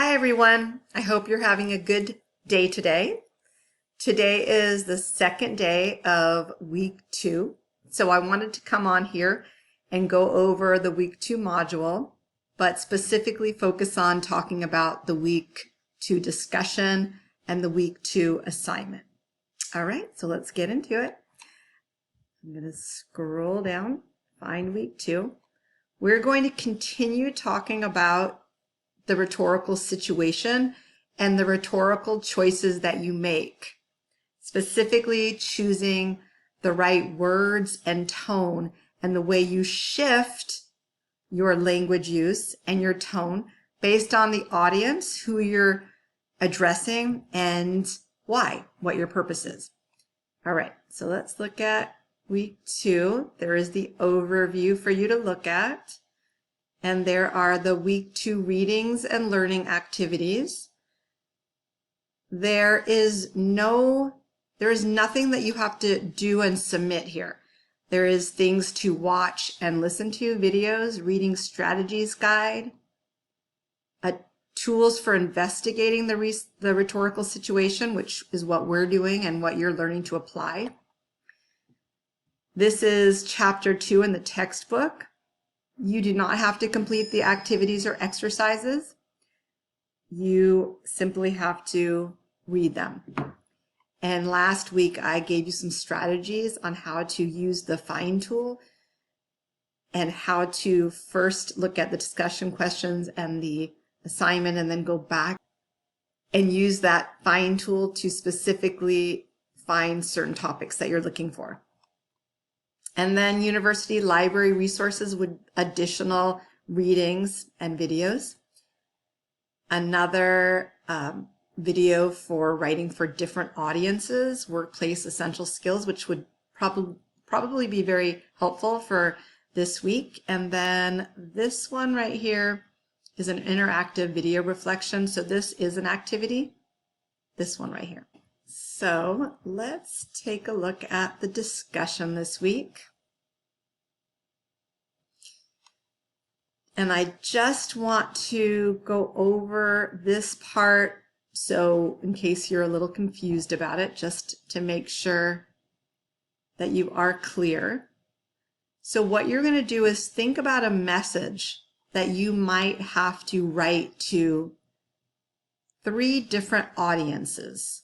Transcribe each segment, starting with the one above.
Hi everyone, I hope you're having a good day today. Today is the second day of week 2, so I wanted to come on here and go over the week 2 module, but specifically focus on talking about the week 2 discussion and the week 2 assignment. All right, so let's get into it. I'm going to scroll down, find week 2. We're going to continue talking about the rhetorical situation and the rhetorical choices that you make, specifically choosing the right words and tone and the way you shift your language use and your tone based on the audience, who you're addressing, and why, what your purpose is. All right, so let's look at week 2. There is the overview for you to look at. And there are the week 2 readings and learning activities. There is nothing that you have to do and submit here. There is things to watch and listen to, videos, reading strategies guide, tools for investigating the rhetorical situation, which is what we're doing and what you're learning to apply. This is chapter 2 in the textbook. You do not have to complete the activities or exercises. You simply have to read them. And last week I gave you some strategies on how to use the find tool and how to first look at the discussion questions and the assignment and then go back and use that find tool to specifically find certain topics that you're looking for. And then university library resources with additional readings and videos. Another video for writing for different audiences, workplace essential skills, which would probably be very helpful for this week. And then this one right here is an interactive video reflection. So this is an activity, this one right here. So let's take a look at the discussion this week. And I just want to go over this part, so in case you're a little confused about it, just to make sure that you are clear. So what you're going to do is think about a message that you might have to write to 3 different audiences.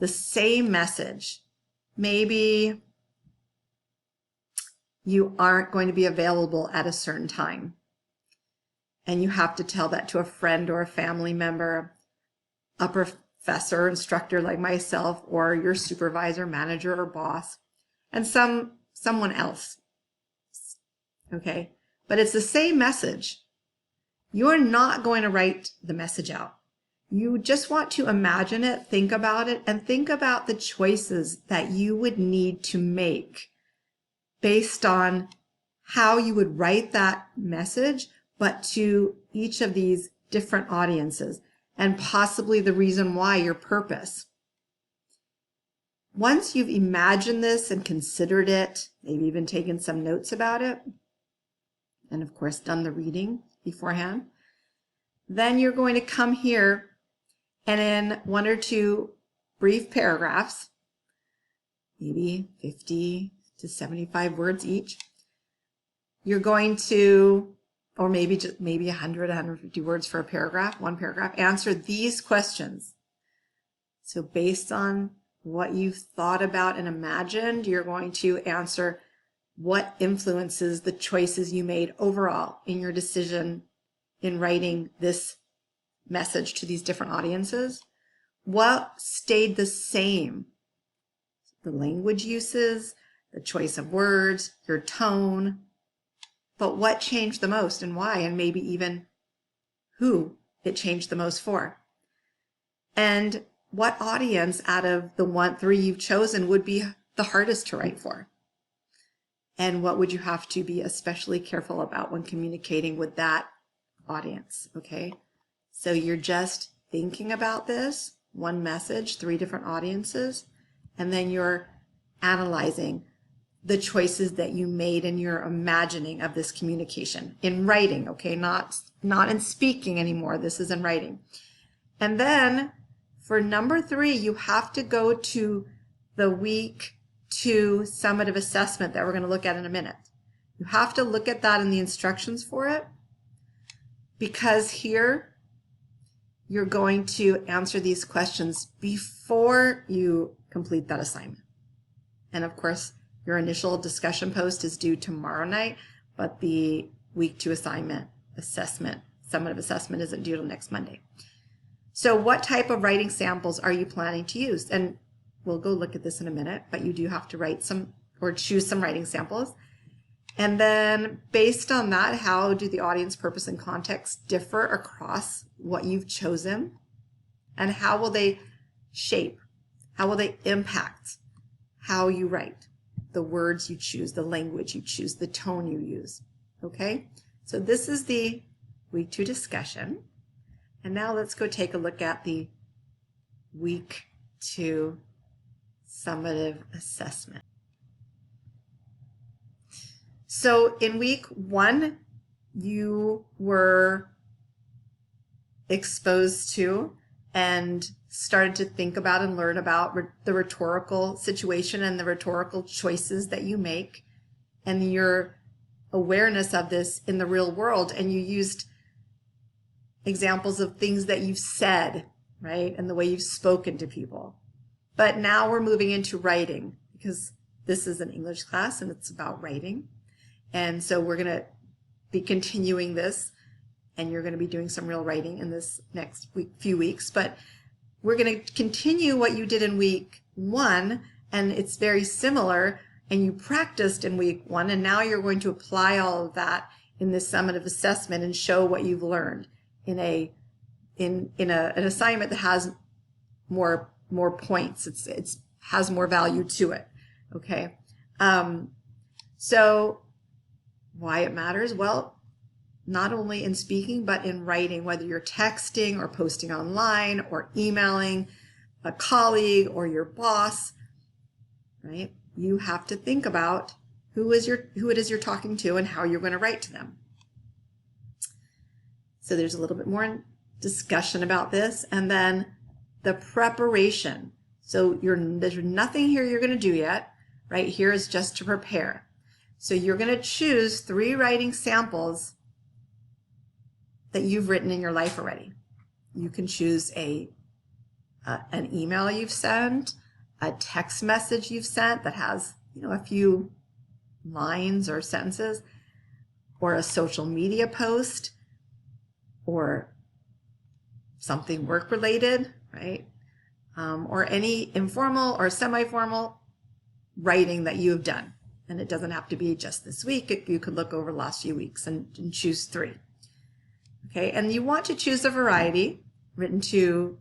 The same message. Maybe you aren't going to be available at a certain time, and you have to tell that to a friend or a family member, a professor, instructor like myself, or your supervisor, manager, or boss, and someone else. Okay? But it's the same message. You're not going to write the message out. You just want to imagine it, think about it, and think about the choices that you would need to make based on how you would write that message, but to each of these different audiences, and possibly the reason why, your purpose. Once you've imagined this and considered it, maybe even taken some notes about it, and of course done the reading beforehand, then you're going to come here and in 1 or 2 brief paragraphs, maybe 50 to 75 words each, you're going to, or maybe 100, 150 words for a paragraph, 1 paragraph, answer these questions. So based on what you've thought about and imagined, you're going to answer what influences the choices you made overall in your decision in writing this message to these different audiences. What stayed the same? The language uses, the choice of words, your tone. But what changed the most and why, and maybe even who it changed the most for? And what audience out of the 3 you've chosen would be the hardest to write for? And what would you have to be especially careful about when communicating with that audience? Okay, so you're just thinking about this, 1 message, 3 different audiences, and then you're analyzing the choices that you made in your imagining of this communication in writing, okay? Not in speaking anymore. This is in writing. And then for number 3, you have to go to the week 2 summative assessment that we're going to look at in a minute. You have to look at that in the instructions for it, because here you're going to answer these questions before you complete that assignment. And of course, your initial discussion post is due tomorrow night, but the week 2 summative assessment isn't due till next Monday. So what type of writing samples are you planning to use? And we'll go look at this in a minute, but you do have to write some or choose some writing samples. And then based on that, how do the audience, purpose, and context differ across what you've chosen? And how will they shape? How will they impact how you write? The words you choose, the language you choose, the tone you use. Okay? So this is the week 2 discussion. And now let's go take a look at the week 2 summative assessment. So in week 1, you were exposed to and started to think about and learn about the rhetorical situation and the rhetorical choices that you make and your awareness of this in the real world. And you used examples of things that you've said, right? And the way you've spoken to people. But now we're moving into writing, because this is an English class and it's about writing. And so we're going to be continuing this, and you're going to be doing some real writing in this next few weeks. But we're going to continue what you did in week 1, and it's very similar, and you practiced in week 1, and now you're going to apply all of that in this summative assessment and show what you've learned in an assignment that has more points. It has more value to it. Okay. So why it matters? Well, not only in speaking, but in writing, whether you're texting or posting online or emailing a colleague or your boss, right? You have to think about who it is you're talking to and how you're going to write to them. So there's a little bit more discussion about this. And then the preparation. So there's nothing here you're going to do yet. Right here is just to prepare. So you're going to choose 3 writing samples that you've written in your life already. You can choose an email you've sent, a text message you've sent that has, a few lines or sentences, or a social media post, or something work-related, right? Or any informal or semi-formal writing that you have done. And it doesn't have to be just this week. You could look over the last few weeks and choose 3. Okay, and you want to choose a variety written to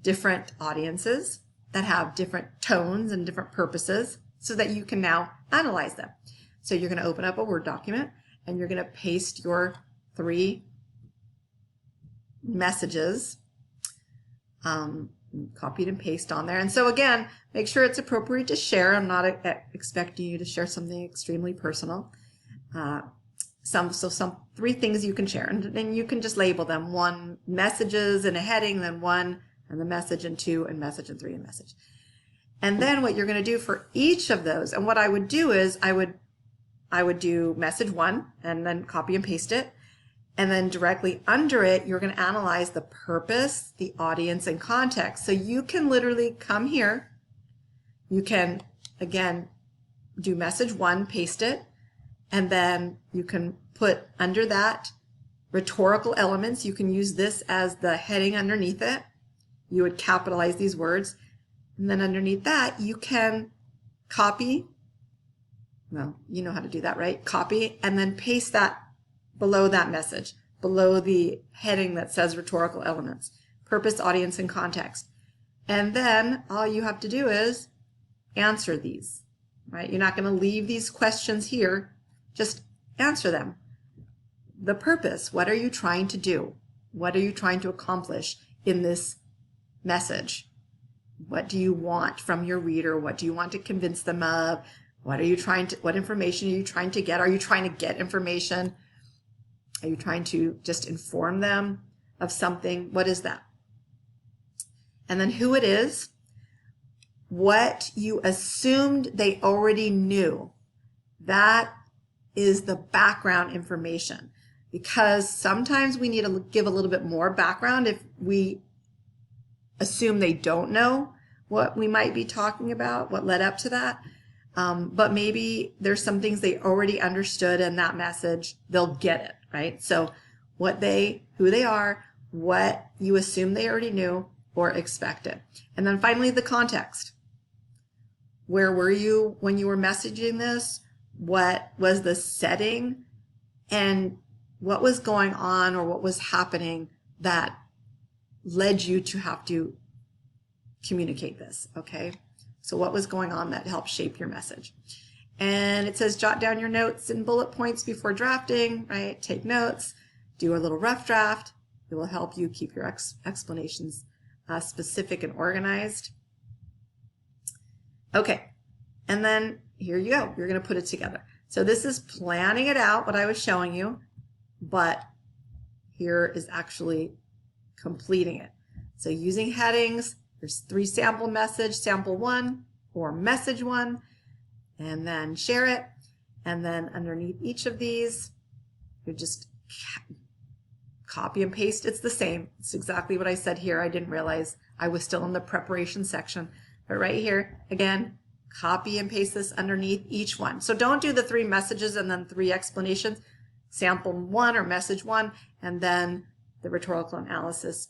different audiences that have different tones and different purposes so that you can now analyze them. So you're going to open up a Word document and you're going to paste your 3 messages, copied and paste on there. And so again, make sure it's appropriate to share. I'm not expecting you to share something extremely personal. Some 3 things you can share, and then you can just label them. 1 messages and a heading, then 1 and the message, and 2 and message, and 3 and message. And then what you're going to do for each of those, and what I would do is I would do message 1 and then copy and paste it. And then directly under it, you're going to analyze the purpose, the audience, and context. So you can literally come here. You can, again, do message 1, paste it, and then you can put under that rhetorical elements. You can use this as the heading underneath it. You would capitalize these words. And then underneath that, you can copy. Well, you know how to do that, right? Copy and then paste that below that message, below the heading that says rhetorical elements, purpose, audience, and context. And then all you have to do is answer these, right? You're not going to leave these questions here. Just answer them. The purpose, what are you trying to do? What are you trying to accomplish in this message? What do you want from your reader? What do you want to convince them of? What information are you trying to get? Are you trying to get information? Are you trying to just inform them of something? What is that? And then who it is, what you assumed they already knew. That is the background information, because sometimes we need to give a little bit more background if we assume they don't know what we might be talking about, what led up to that. But maybe there's some things they already understood in that message, they'll get it, right? So who they are, what you assume they already knew or expected. And then finally, the context. Where were you when you were messaging this? What was the setting? And what was going on or what was happening that led you to have to communicate this, okay? So what was going on that helped shape your message? And it says jot down your notes and bullet points before drafting, right? Take notes, do a little rough draft. It will help you keep your explanations specific and organized. Okay, and then here you go. You're going to put it together. So this is planning it out, what I was showing you, but here is actually completing it. So using headings, there's 3 sample message, sample 1 or message 1, and then share it. And then underneath each of these, you just copy and paste. It's the same. It's exactly what I said here. I didn't realize I was still in the preparation section. But right here, again, copy and paste this underneath each one. So don't do the 3 messages and then 3 explanations. Sample 1 or message 1, and then the rhetorical analysis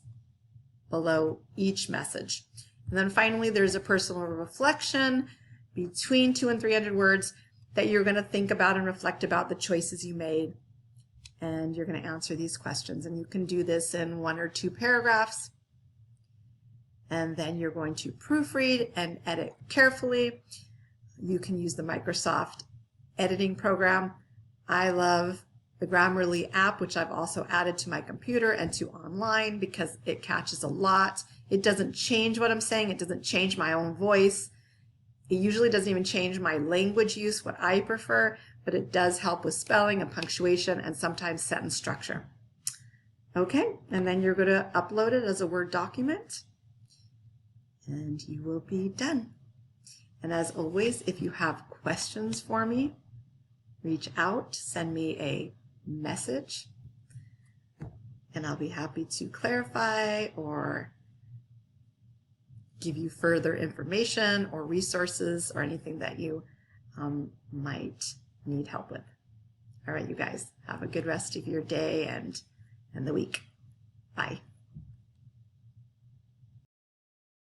below each message. And then finally, there's a personal reflection between 200 and 300 words that you're going to think about and reflect about the choices you made. And you're going to answer these questions. And you can do this in 1 or 2 paragraphs. And then you're going to proofread and edit carefully. You can use the Microsoft editing program. I love the Grammarly app, which I've also added to my computer and to online because it catches a lot. It doesn't change what I'm saying. It doesn't change my own voice. It usually doesn't even change my language use, what I prefer, but it does help with spelling and punctuation and sometimes sentence structure. Okay, and then you're going to upload it as a Word document and you will be done. And as always, if you have questions for me, reach out, send me a message, and I'll be happy to clarify or give you further information or resources or anything that you might need help with. All right, you guys, have a good rest of your day and the week. Bye.